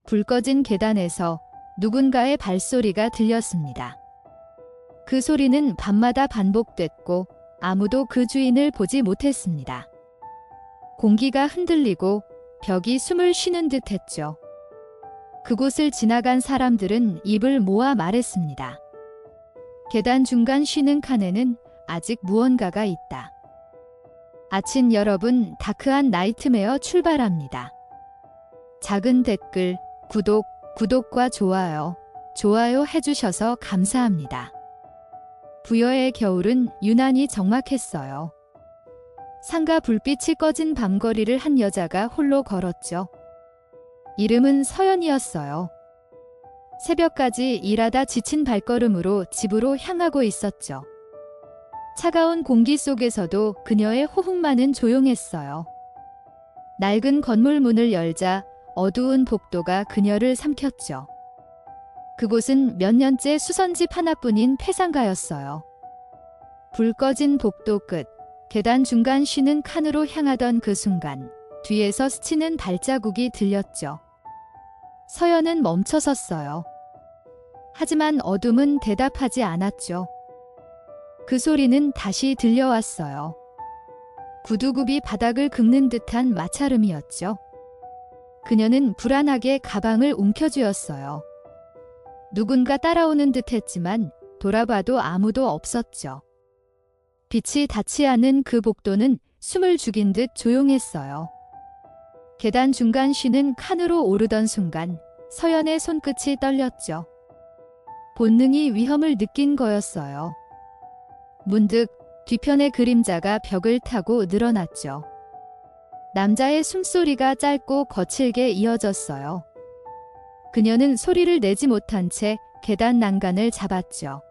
불 꺼진 계단에서 누군가의 발소리가 들렸습니다. 그 소리는 밤마다 반복됐고 아무도 그 주인을 보지 못했습니다. 공기가 흔들리고 벽이 숨을 쉬는 듯 했죠. 그곳을 지나간 사람들은 입을 모아 말했습니다. 계단 중간 쉬는 칸에는 아직 무언가가 있다. 아침 여러분, 다크한 나이트메어 출발합니다. 작은 댓글, 구독과 좋아요 해주셔서 감사합니다. 부여의 겨울은 유난히 적막했어요. 상가 불빛이 꺼진 밤거리를 한 여자가 홀로 걸었죠. 이름은 서연이었어요. 새벽까지 일하다 지친 발걸음으로 집으로 향하고 있었죠. 차가운 공기 속에서도 그녀의 호흡만은 조용했어요. 낡은 건물 문을 열자 어두운 복도가 그녀를 삼켰죠. 그곳은 몇 년째 수선집 하나뿐인 폐상가였어요. 불 꺼진 복도 끝, 계단 중간 쉬는 칸으로 향하던 그 순간, 뒤에서 스치는 발자국이 들렸죠. 서연은 멈춰섰어요. 하지만 어둠은 대답하지 않았죠. 그 소리는 다시 들려왔어요. 구두굽이 바닥을 긁는 듯한 마찰음이었죠. 그녀는 불안하게 가방을 움켜쥐었어요. 누군가 따라오는 듯 했지만 돌아봐도 아무도 없었죠. 빛이 닿지 않은 그 복도는 숨을 죽인 듯 조용했어요. 계단 중간 쉬는 칸으로 오르던 순간 서연의 손끝이 떨렸죠. 본능이 위험을 느낀 거였어요. 문득 뒤편의 그림자가 벽을 타고 늘어났죠. 남자의 숨소리가 짧고 거칠게 이어졌어요. 그녀는 소리를 내지 못한 채 계단 난간을 잡았죠.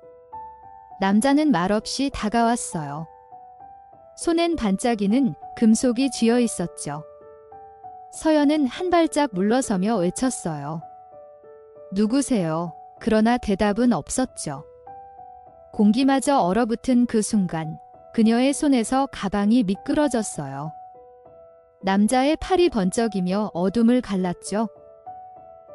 남자는 말없이 다가왔어요. 손엔 반짝이는 금속이 쥐어 있었죠. 서연은 한 발짝 물러서며 외쳤어요. 누구세요? 그러나 대답은 없었죠. 공기마저 얼어붙은 그 순간 그녀의 손에서 가방이 미끄러졌어요. 남자의 팔이 번쩍이며 어둠을 갈랐죠.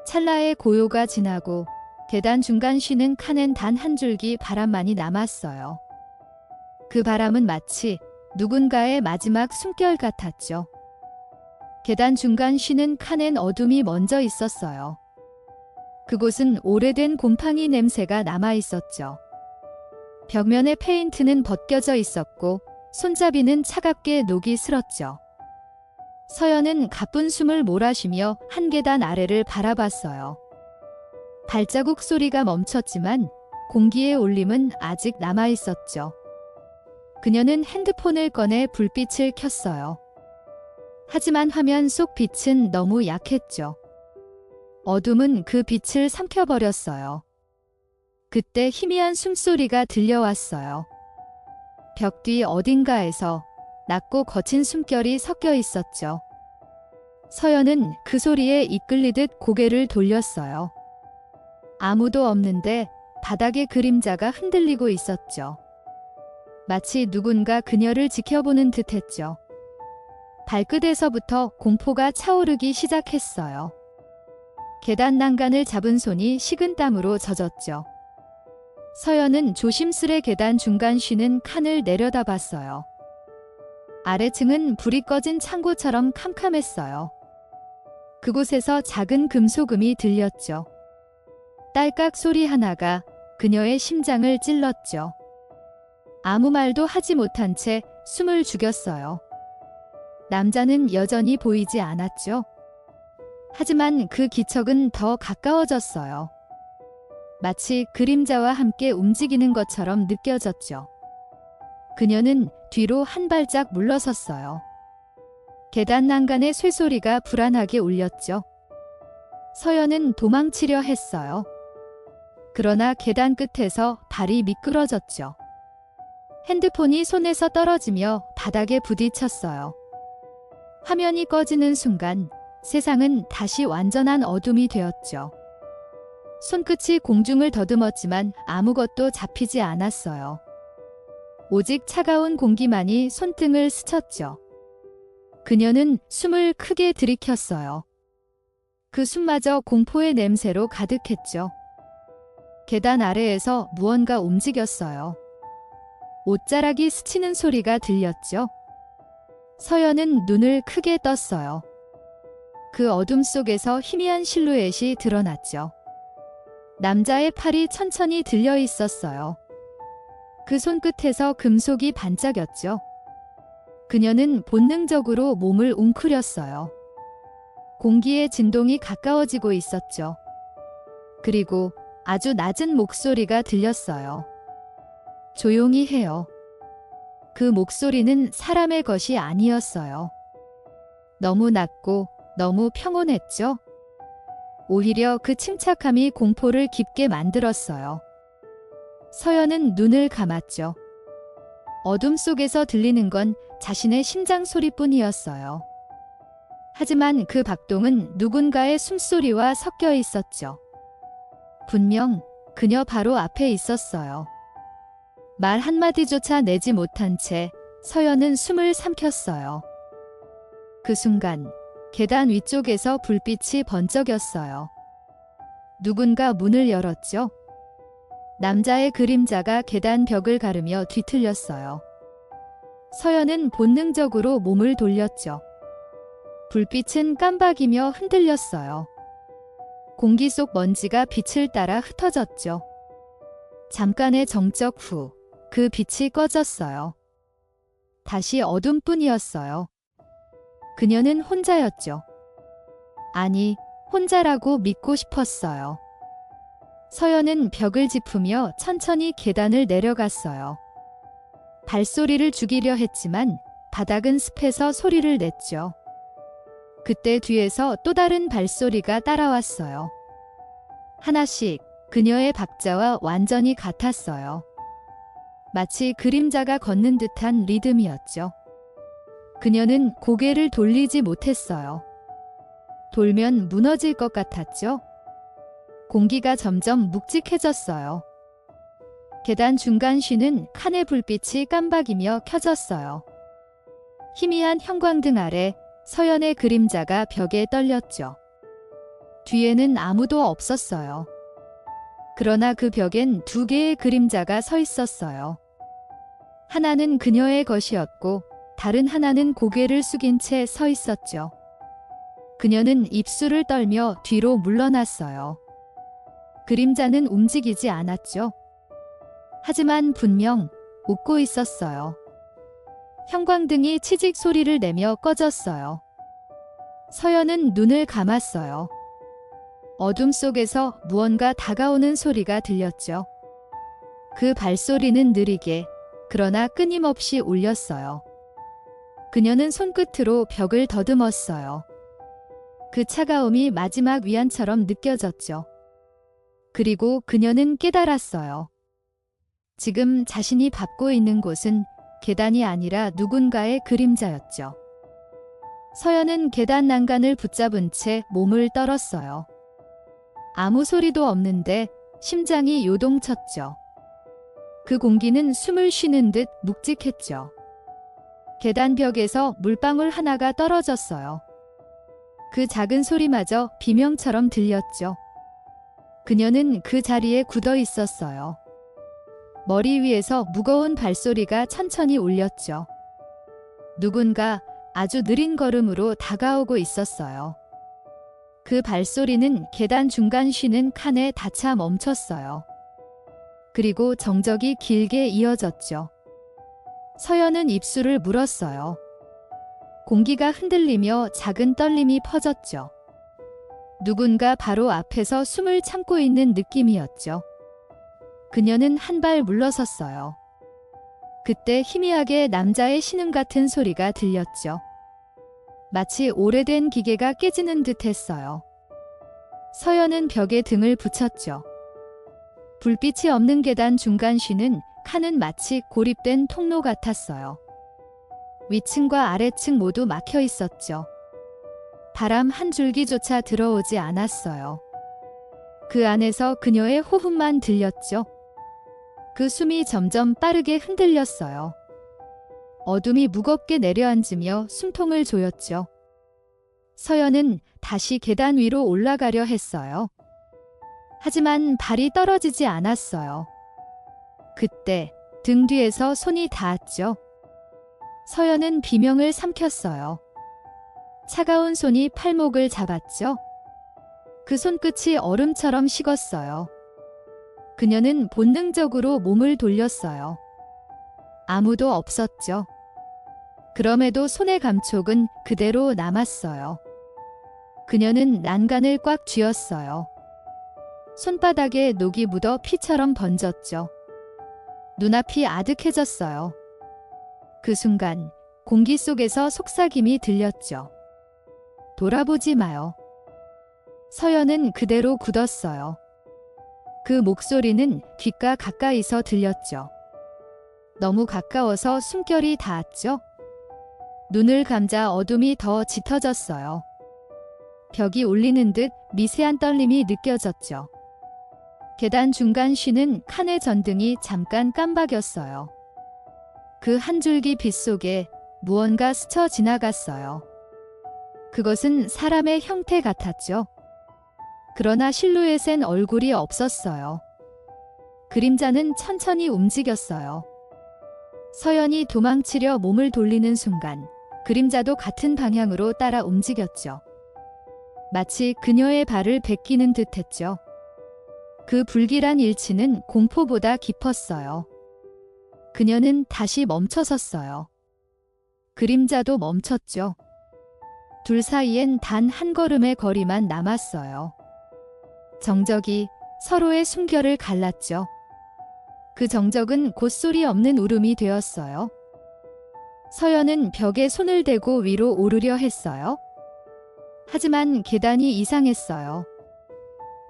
찰나의 고요가 지나고 계단 중간 쉬는 칸엔 단 한 줄기 바람만이 남았어요. 그 바람은 마치 누군가의 마지막 숨결 같았죠. 계단 중간 쉬는 칸엔 어둠이 먼저 있었어요. 그곳은 오래된 곰팡이 냄새가 남아 있었죠. 벽면의 페인트는 벗겨져 있었고 손잡이는 차갑게 녹이 슬었죠. 서연은 가쁜 숨을 몰아쉬며 한 계단 아래를 바라봤어요. 발자국 소리가 멈췄지만 공기의 울림은 아직 남아 있었죠. 그녀는 핸드폰을 꺼내 불빛을 켰어요. 하지만 화면 속 빛은 너무 약했죠. 어둠은 그 빛을 삼켜버렸어요. 그때 희미한 숨소리가 들려왔어요. 벽 뒤 어딘가에서 낮고 거친 숨결이 섞여 있었죠. 서연은 그 소리에 이끌리듯 고개를 돌렸어요. 아무도 없는데 바닥의 그림자가 흔들리고 있었죠. 마치 누군가 그녀를 지켜보는 듯했죠. 발끝에서부터 공포가 차오르기 시작했어요. 계단 난간을 잡은 손이 식은땀으로 젖었죠. 서연은 조심스레 계단 중간 쉬는 칸을 내려다봤어요. 아래층은 불이 꺼진 창고처럼 캄캄했어요. 그곳에서 작은 금속음이 들렸죠. 딸깍 소리 하나가 그녀의 심장을 찔렀죠. 아무 말도 하지 못한 채 숨을 죽였어요. 남자는 여전히 보이지 않았죠. 하지만 그 기척은 더 가까워졌어요. 마치 그림자와 함께 움직이는 것처럼 느껴졌죠. 그녀는 뒤로 한 발짝 물러섰어요. 계단 난간의 쇠소리가 불안하게 울렸죠. 서연은 도망치려 했어요. 그러나 계단 끝에서 발이 미끄러졌죠. 핸드폰이 손에서 떨어지며 바닥에 부딪혔어요. 화면이 꺼지는 순간 세상은 다시 완전한 어둠이 되었죠. 손끝이 공중을 더듬었지만 아무것도 잡히지 않았어요. 오직 차가운 공기만이 손등을 스쳤죠. 그녀는 숨을 크게 들이켰어요. 그 숨마저 공포의 냄새로 가득했죠. 계단 아래에서 무언가 움직였어요. 옷자락이 스치는 소리가 들렸죠. 서연은 눈을 크게 떴어요. 그 어둠 속에서 희미한 실루엣이 드러났죠. 남자의 팔이 천천히 들려 있었어요. 그 손끝에서 금속이 반짝였죠. 그녀는 본능적으로 몸을 웅크렸어요. 공기의 진동이 가까워지고 있었죠. 그리고 아주 낮은 목소리가 들렸어요. 조용히 해요. 그 목소리는 사람의 것이 아니었어요. 너무 낮고 너무 평온했죠. 오히려 그 침착함이 공포를 깊게 만들었어요. 서연은 눈을 감았죠. 어둠 속에서 들리는 건 자신의 심장 소리뿐이었어요. 하지만 그 박동은 누군가의 숨소리와 섞여 있었죠. 분명 그녀 바로 앞에 있었어요. 말 한마디조차 내지 못한 채 서연은 숨을 삼켰어요. 그 순간 계단 위쪽에서 불빛이 번쩍였어요. 누군가 문을 열었죠. 남자의 그림자가 계단 벽을 가르며 뒤틀렸어요. 서연은 본능적으로 몸을 돌렸죠. 불빛은 깜박이며 흔들렸어요. 공기 속 먼지가 빛을 따라 흩어졌죠. 잠깐의 정적 후 그 빛이 꺼졌어요. 다시 어둠뿐이었어요. 그녀는 혼자였죠. 아니, 혼자라고 믿고 싶었어요. 서연은 벽을 짚으며 천천히 계단을 내려갔어요. 발소리를 죽이려 했지만 바닥은 습해서 소리를 냈죠. 그때 뒤에서 또 다른 발소리가 따라왔어요. 하나씩 그녀의 박자와 완전히 같았어요. 마치 그림자가 걷는 듯한 리듬이었죠. 그녀는 고개를 돌리지 못했어요. 돌면 무너질 것 같았죠. 공기가 점점 묵직해졌어요. 계단 중간 쉬는 칸의 불빛이 깜박이며 켜졌어요. 희미한 형광등 아래 서연의 그림자가 벽에 떨렸죠. 뒤에는 아무도 없었어요. 그러나 그 벽엔 두 개의 그림자가 서 있었어요. 하나는 그녀의 것이었고 다른 하나는 고개를 숙인 채 서 있었죠. 그녀는 입술을 떨며 뒤로 물러났어요. 그림자는 움직이지 않았죠. 하지만 분명 웃고 있었어요. 형광등이 치직 소리를 내며 꺼졌어요. 서연은 눈을 감았어요. 어둠 속에서 무언가 다가오는 소리가 들렸죠. 그 발소리는 느리게 그러나 끊임없이 울렸어요. 그녀는 손끝으로 벽을 더듬었어요. 그 차가움이 마지막 위안처럼 느껴졌죠. 그리고 그녀는 깨달았어요. 지금 자신이 밟고 있는 곳은 계단이 아니라 누군가의 그림자였죠. 서연은 계단 난간을 붙잡은 채 몸을 떨었어요. 아무 소리도 없는데 심장이 요동쳤죠. 그 공기는 숨을 쉬는 듯 묵직했죠. 계단 벽에서 물방울 하나가 떨어졌어요. 그 작은 소리마저 비명처럼 들렸죠. 그녀는 그 자리에 굳어 있었어요. 머리 위에서 무거운 발소리가 천천히 울렸죠. 누군가 아주 느린 걸음으로 다가오고 있었어요. 그 발소리는 계단 중간 쉬는 칸에 닿자 멈췄어요. 그리고 정적이 길게 이어졌죠. 서연은 입술을 물었어요. 공기가 흔들리며 작은 떨림이 퍼졌죠. 누군가 바로 앞에서 숨을 참고 있는 느낌이었죠. 그녀는 한 발 물러섰어요. 그때 희미하게 남자의 신음 같은 소리가 들렸죠. 마치 오래된 기계가 깨지는 듯 했어요. 서연은 벽에 등을 붙였죠. 불빛이 없는 계단 중간 쉬는 칸은 마치 고립된 통로 같았어요. 위층과 아래층 모두 막혀 있었죠. 바람 한 줄기조차 들어오지 않았어요. 그 안에서 그녀의 호흡만 들렸죠. 그 숨이 점점 빠르게 흔들렸어요. 어둠이 무겁게 내려앉으며 숨통을 조였죠. 서연은 다시 계단 위로 올라가려 했어요. 하지만 발이 떨어지지 않았어요. 그때 등 뒤에서 손이 닿았죠. 서연은 비명을 삼켰어요. 차가운 손이 팔목을 잡았죠. 그 손끝이 얼음처럼 식었어요. 그녀는 본능적으로 몸을 돌렸어요. 아무도 없었죠. 그럼에도 손의 감촉은 그대로 남았어요. 그녀는 난간을 꽉 쥐었어요. 손바닥에 녹이 묻어 피처럼 번졌죠. 눈앞이 아득해졌어요. 그 순간 공기 속에서 속삭임이 들렸죠. 돌아보지 마요. 서연은 그대로 굳었어요. 그 목소리는 귓가 가까이서 들렸죠. 너무 가까워서 숨결이 닿았죠. 눈을 감자 어둠이 더 짙어졌어요. 벽이 울리는 듯 미세한 떨림이 느껴졌죠. 계단 중간 쉬는 칸의 전등이 잠깐 깜박였어요. 그 한 줄기 빛 속에 무언가 스쳐 지나갔어요. 그것은 사람의 형태 같았죠. 그러나 실루엣엔 얼굴이 없었어요. 그림자는 천천히 움직였어요. 서연이 도망치려 몸을 돌리는 순간 그림자도 같은 방향으로 따라 움직였죠. 마치 그녀의 발을 베끼는 듯 했죠. 그 불길한 일치는 공포보다 깊었어요. 그녀는 다시 멈춰섰어요. 그림자도 멈췄죠. 둘 사이엔 단 한 걸음의 거리만 남았어요. 정적이 서로의 숨결을 갈랐죠. 그 정적은 곧소리 없는 울음이 되었어요. 서연은 벽에 손을 대고 위로 오르려 했어요. 하지만 계단이 이상했어요.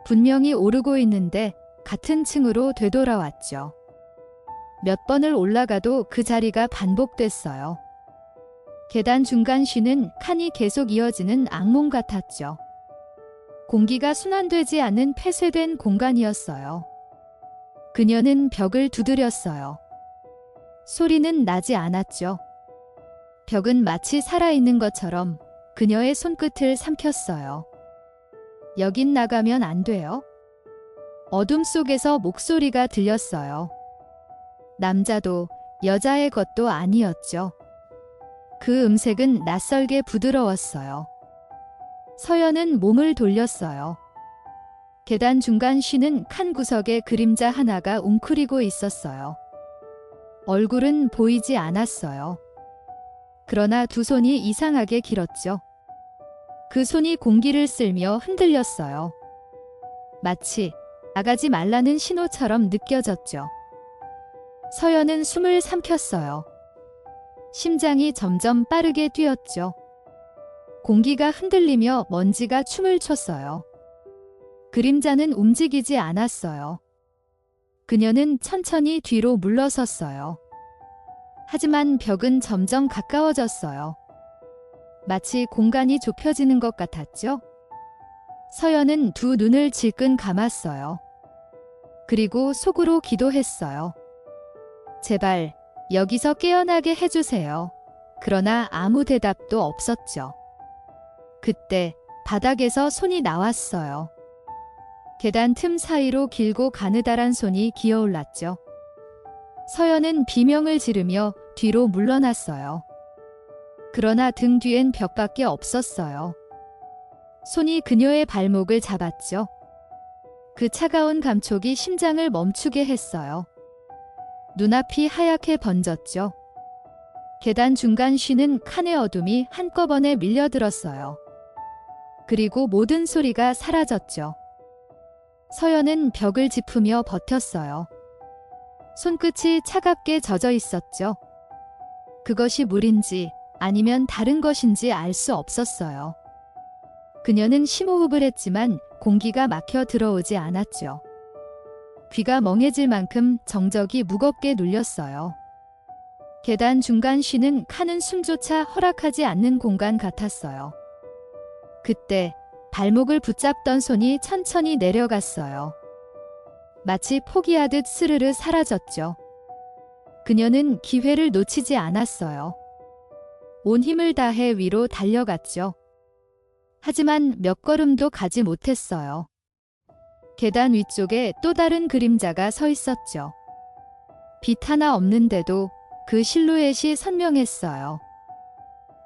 분명히 오르고 있는데 같은 층으로 되돌아왔죠. 몇 번을 올라가도 그 자리가 반복됐어요. 계단 중간 쉬는 칸이 계속 이어지는 악몽 같았죠. 공기가 순환되지 않는 폐쇄된 공간이었어요. 그녀는 벽을 두드렸어요. 소리는 나지 않았죠. 벽은 마치 살아있는 것처럼 그녀의 손끝을 삼켰어요. 여긴 나가면 안 돼요. 어둠 속에서 목소리가 들렸어요. 남자도 여자의 것도 아니었죠. 그 음색은 낯설게 부드러웠어요. 서연은 몸을 돌렸어요. 계단 중간 쉬는 칸 구석에 그림자 하나가 웅크리고 있었어요. 얼굴은 보이지 않았어요. 그러나 두 손이 이상하게 길었죠. 그 손이 공기를 쓸며 흔들렸어요. 마치 나가지 말라는 신호처럼 느껴졌죠. 서연은 숨을 삼켰어요. 심장이 점점 빠르게 뛰었죠. 공기가 흔들리며 먼지가 춤을 췄어요. 그림자는 움직이지 않았어요. 그녀는 천천히 뒤로 물러섰어요. 하지만 벽은 점점 가까워졌어요. 마치 공간이 좁혀지는 것 같았죠. 서연은 두 눈을 질끈 감았어요. 그리고 속으로 기도했어요. 제발 여기서 깨어나게 해주세요. 그러나 아무 대답도 없었죠. 그때 바닥에서 손이 나왔어요. 계단 틈 사이로 길고 가느다란 손이 기어올랐죠. 서연은 비명을 지르며 뒤로 물러났어요. 그러나 등 뒤엔 벽밖에 없었어요. 손이 그녀의 발목을 잡았죠. 그 차가운 감촉이 심장을 멈추게 했어요. 눈앞이 하얗게 번졌죠. 계단 중간 쉬는 칸의 어둠이 한꺼번에 밀려들었어요. 그리고 모든 소리가 사라졌죠. 서연은 벽을 짚으며 버텼어요. 손끝이 차갑게 젖어 있었죠. 그것이 물인지 아니면 다른 것인지 알 수 없었어요. 그녀는 심호흡을 했지만 공기가 막혀 들어오지 않았죠. 귀가 멍해질 만큼 정적이 무겁게 눌렸어요. 계단 중간 쉬는 칸은 숨조차 허락하지 않는 공간 같았어요. 그때 발목을 붙잡던 손이 천천히 내려갔어요. 마치 포기하듯 스르르 사라졌죠. 그녀는 기회를 놓치지 않았어요. 온 힘을 다해 위로 달려갔죠. 하지만 몇 걸음도 가지 못했어요. 계단 위쪽에 또 다른 그림자가 서 있었죠. 빛 하나 없는데도 그 실루엣이 선명했어요.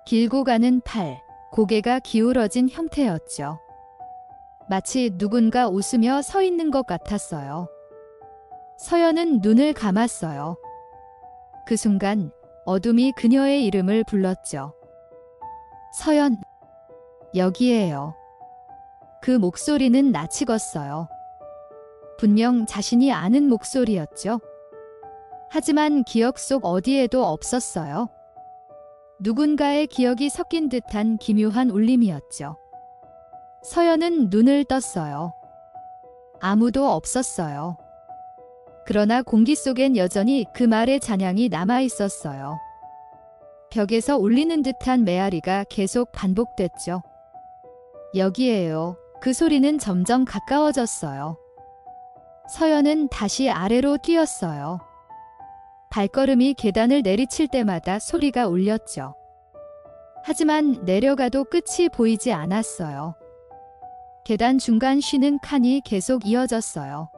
길고 가는 팔, 고개가 기울어진 형태였죠. 마치 누군가 웃으며 서 있는 것 같았어요. 서연은 눈을 감았어요. 그 순간 어둠이 그녀의 이름을 불렀죠. 서연, 여기에요. 그 목소리는 낯익었어요. 분명 자신이 아는 목소리였죠. 하지만 기억 속 어디에도 없었어요. 누군가의 기억이 섞인 듯한 기묘한 울림이었죠. 서연은 눈을 떴어요. 아무도 없었어요. 그러나 공기 속엔 여전히 그 말의 잔향이 남아 있었어요. 벽에서 울리는 듯한 메아리가 계속 반복됐죠. 여기에요. 그 소리는 점점 가까워졌어요. 서연은 다시 아래로 뛰었어요. 발걸음이 계단을 내리칠 때마다 소리가 울렸죠. 하지만 내려가도 끝이 보이지 않았어요. 계단 중간 쉬는 칸이 계속 이어졌어요.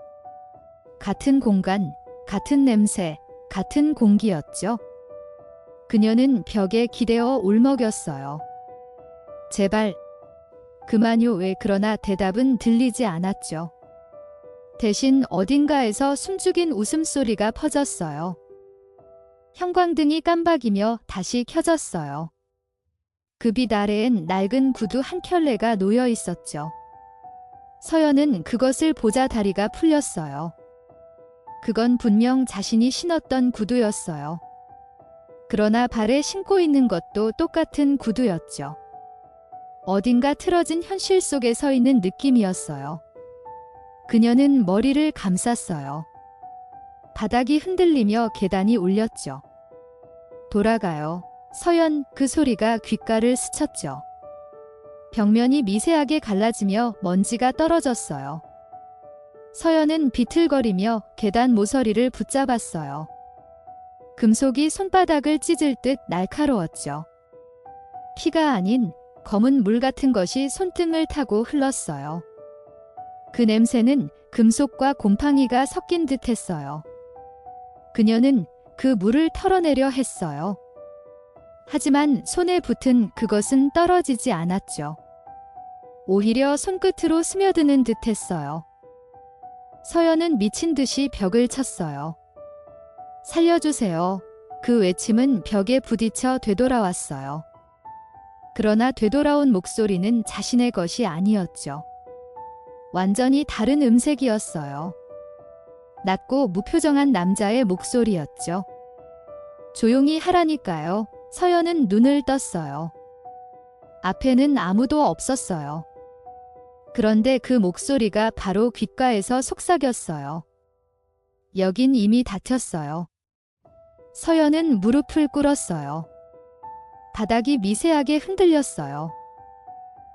같은 공간, 같은 냄새, 같은 공기였죠. 그녀는 벽에 기대어 울먹였어요. 제발, 그만요. 왜? 그러나 대답은 들리지 않았죠. 대신 어딘가에서 숨죽인 웃음소리가 퍼졌어요. 형광등이 깜박이며 다시 켜졌어요. 그 빛 아래엔 낡은 구두 한 켤레가 놓여 있었죠. 서연은 그것을 보자 다리가 풀렸어요. 그건 분명 자신이 신었던 구두였어요. 그러나 발에 신고 있는 것도 똑같은 구두였죠. 어딘가 틀어진 현실 속에 서 있는 느낌이었어요. 그녀는 머리를 감쌌어요. 바닥이 흔들리며 계단이 울렸죠. 돌아가요. 서연, 그 소리가 귓가를 스쳤죠. 벽면이 미세하게 갈라지며 먼지가 떨어졌어요. 서연은 비틀거리며 계단 모서리를 붙잡았어요. 금속이 손바닥을 찢을 듯 날카로웠죠. 피가 아닌 검은 물 같은 것이 손등을 타고 흘렀어요. 그 냄새는 금속과 곰팡이가 섞인 듯 했어요. 그녀는 그 물을 털어내려 했어요. 하지만 손에 붙은 그것은 떨어지지 않았죠. 오히려 손끝으로 스며드는 듯 했어요. 서연은 미친 듯이 벽을 쳤어요. 살려주세요. 그 외침은 벽에 부딪혀 되돌아왔어요. 그러나 되돌아온 목소리는 자신의 것이 아니었죠. 완전히 다른 음색이었어요. 낮고 무표정한 남자의 목소리였죠. 조용히 하라니까요. 서연은 눈을 떴어요. 앞에는 아무도 없었어요. 그런데 그 목소리가 바로 귓가에서 속삭였어요. 여긴 이미 닫혔어요. 서연은 무릎을 꿇었어요. 바닥이 미세하게 흔들렸어요.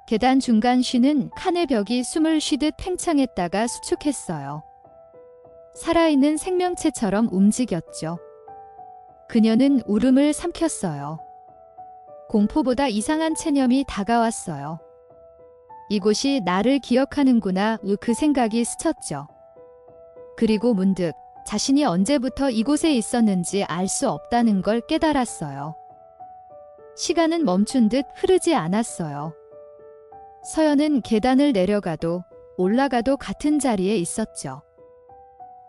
계단 중간 쉬는 칸의 벽이 숨을 쉬듯 팽창했다가 수축했어요. 살아있는 생명체처럼 움직였죠. 그녀는 울음을 삼켰어요. 공포보다 이상한 체념이 다가왔어요. 이곳이 나를 기억하는구나. 그 생각이 스쳤죠. 그리고 문득 자신이 언제부터 이곳에 있었는지 알 수 없다는 걸 깨달았어요. 시간은 멈춘 듯 흐르지 않았어요. 서연은 계단을 내려가도 올라가도 같은 자리에 있었죠.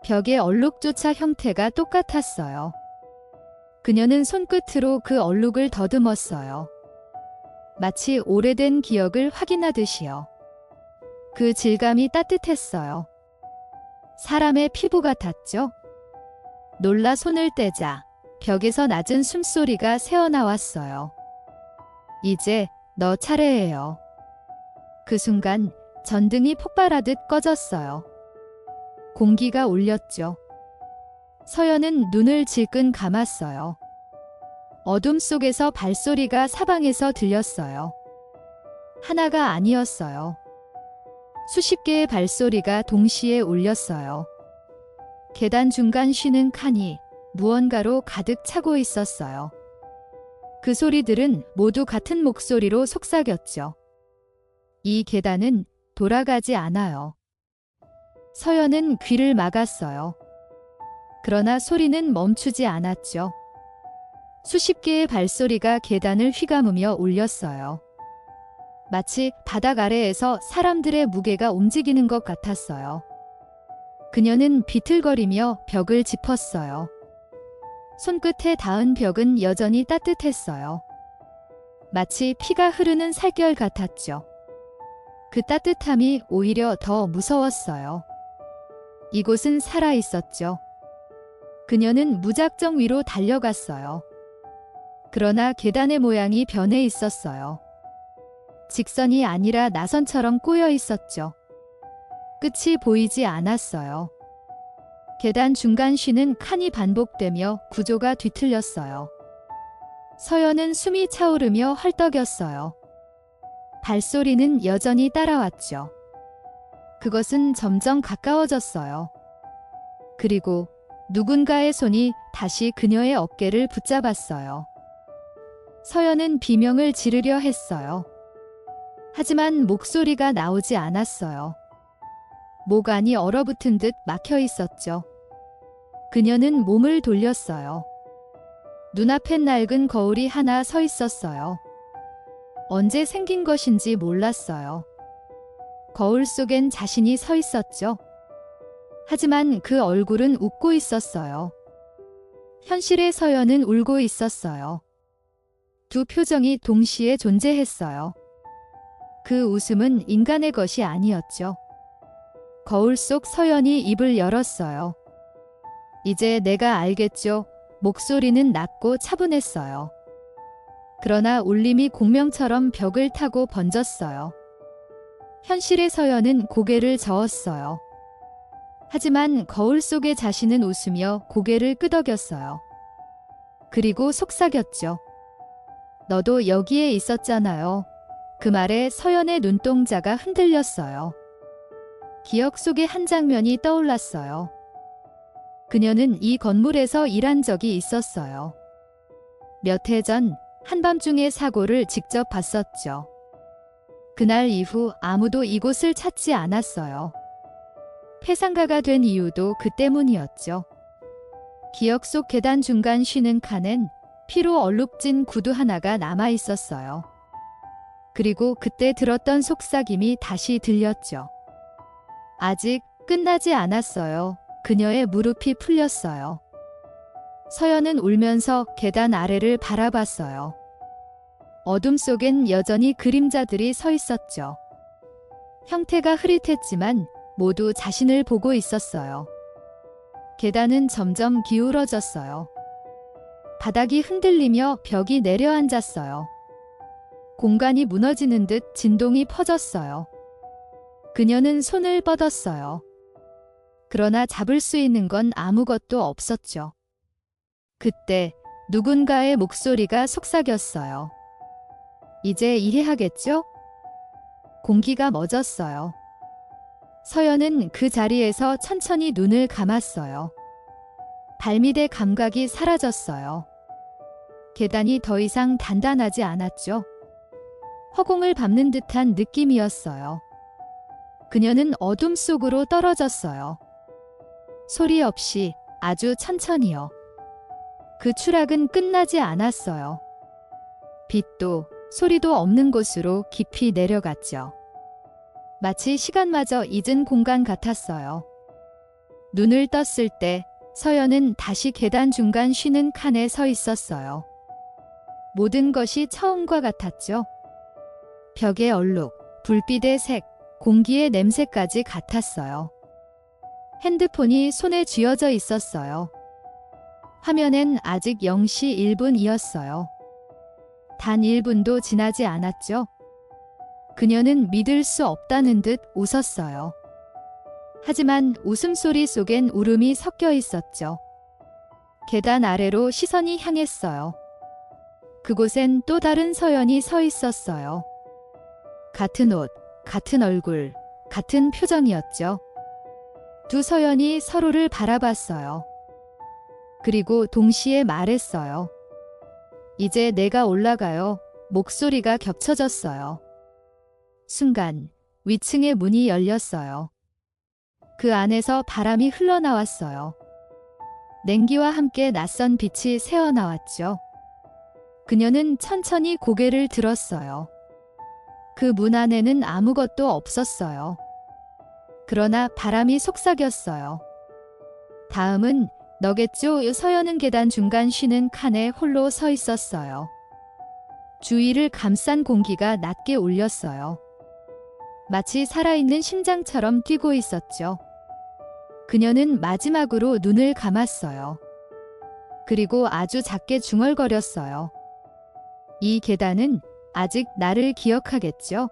벽의 얼룩조차 형태가 똑같았어요. 그녀는 손끝으로 그 얼룩을 더듬었어요. 마치 오래된 기억을 확인하듯이요. 그 질감이 따뜻했어요. 사람의 피부 같았죠? 놀라 손을 떼자 벽에서 낮은 숨소리가 새어나왔어요. 이제 너 차례예요. 그 순간 전등이 폭발하듯 꺼졌어요. 공기가 울렸죠. 서연은 눈을 질끈 감았어요. 어둠 속에서 발소리가 사방에서 들렸어요. 하나가 아니었어요. 수십 개의 발소리가 동시에 울렸어요. 계단 중간 쉬는 칸이 무언가로 가득 차고 있었어요. 그 소리들은 모두 같은 목소리로 속삭였죠. 이 계단은 돌아가지 않아요. 서연은 귀를 막았어요. 그러나 소리는 멈추지 않았죠. 수십 개의 발소리가 계단을 휘감으며 울렸어요. 마치 바닥 아래에서 사람들의 무게가 움직이는 것 같았어요. 그녀는 비틀거리며 벽을 짚었어요. 손끝에 닿은 벽은 여전히 따뜻했어요. 마치 피가 흐르는 살결 같았죠. 그 따뜻함이 오히려 더 무서웠어요. 이곳은 살아 있었죠. 그녀는 무작정 위로 달려갔어요. 그러나 계단의 모양이 변해 있었어요. 직선이 아니라 나선처럼 꼬여 있었죠. 끝이 보이지 않았어요. 계단 중간 쉬는 칸이 반복되며 구조가 뒤틀렸어요. 서연은 숨이 차오르며 헐떡였어요. 발소리는 여전히 따라왔죠. 그것은 점점 가까워졌어요. 그리고 누군가의 손이 다시 그녀의 어깨를 붙잡았어요. 서연은 비명을 지르려 했어요. 하지만 목소리가 나오지 않았어요. 목 안이 얼어붙은 듯 막혀 있었죠. 그녀는 몸을 돌렸어요. 눈앞엔 낡은 거울이 하나 서 있었어요. 언제 생긴 것인지 몰랐어요. 거울 속엔 자신이 서 있었죠. 하지만 그 얼굴은 웃고 있었어요. 현실의 서연은 울고 있었어요. 두 표정이 동시에 존재했어요. 그 웃음은 인간의 것이 아니었죠. 거울 속 서연이 입을 열었어요. 이제 내가 알겠죠. 목소리는 낮고 차분했어요. 그러나 울림이 공명처럼 벽을 타고 번졌어요. 현실의 서연은 고개를 저었어요. 하지만 거울 속의 자신은 웃으며 고개를 끄덕였어요. 그리고 속삭였죠. 너도 여기에 있었잖아요. 그 말에 서연의 눈동자가 흔들렸어요. 기억 속의 한 장면이 떠올랐어요. 그녀는 이 건물에서 일한 적이 있었어요. 몇 해 전 한밤중에 사고를 직접 봤었죠. 그날 이후 아무도 이곳을 찾지 않았어요. 폐상가가 된 이유도 그 때문이었죠. 기억 속 계단 중간 쉬는 칸엔 피로 얼룩진 구두 하나가 남아 있었어요. 그리고 그때 들었던 속삭임이 다시 들렸죠. 아직 끝나지 않았어요. 그녀의 무릎이 풀렸어요. 서연은 울면서 계단 아래를 바라봤어요. 어둠 속엔 여전히 그림자들이 서 있었죠. 형태가 흐릿했지만 모두 자신을 보고 있었어요. 계단은 점점 기울어졌어요. 바닥이 흔들리며 벽이 내려앉았어요. 공간이 무너지는 듯 진동이 퍼졌어요. 그녀는 손을 뻗었어요. 그러나 잡을 수 있는 건 아무것도 없었죠. 그때 누군가의 목소리가 속삭였어요. 이제 이해하겠죠? 공기가 멎었어요. 서연은 그 자리에서 천천히 눈을 감았어요. 발밑의 감각이 사라졌어요. 계단이 더 이상 단단하지 않았죠. 허공을 밟는 듯한 느낌이었어요. 그녀는 어둠 속으로 떨어졌어요. 소리 없이 아주 천천히요. 그 추락은 끝나지 않았어요. 빛도 소리도 없는 곳으로 깊이 내려갔죠. 마치 시간마저 잊은 공간 같았어요. 눈을 떴을 때 서연은 다시 계단 중간 쉬는 칸에 서 있었어요. 모든 것이 처음과 같았죠. 벽의 얼룩, 불빛의 색, 공기의 냄새까지 같았어요. 핸드폰이 손에 쥐어져 있었어요. 화면엔 아직 0시 1분이었어요. 단 1분도 지나지 않았죠. 그녀는 믿을 수 없다는 듯 웃었어요. 하지만 웃음소리 속엔 울음이 섞여 있었죠. 계단 아래로 시선이 향했어요. 그곳엔 또 다른 서연이 서 있었어요. 같은 옷, 같은 얼굴, 같은 표정이었죠. 두 서연이 서로를 바라봤어요. 그리고 동시에 말했어요. 이제 내가 올라가요. 목소리가 겹쳐졌어요. 순간 위층의 문이 열렸어요. 그 안에서 바람이 흘러나왔어요. 냉기와 함께 낯선 빛이 새어나왔죠. 그녀는 천천히 고개를 들었어요. 그 문 안에는 아무것도 없었어요. 그러나 바람이 속삭였어요. 다음은 너겠죠? 서연은 계단 중간 쉬는 칸에 홀로 서 있었어요. 주위를 감싼 공기가 낮게 울렸어요. 마치 살아있는 심장처럼 뛰고 있었죠. 그녀는 마지막으로 눈을 감았어요. 그리고 아주 작게 중얼거렸어요. 이 계단은 아직 나를 기억하겠죠?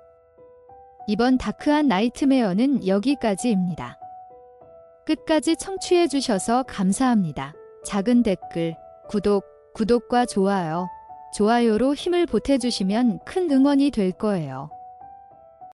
이번 다크한 나이트메어는 여기까지입니다. 끝까지 청취해 주셔서 감사합니다. 작은 댓글, 구독과 좋아요로 힘을 보태주시면 큰 응원이 될 거예요.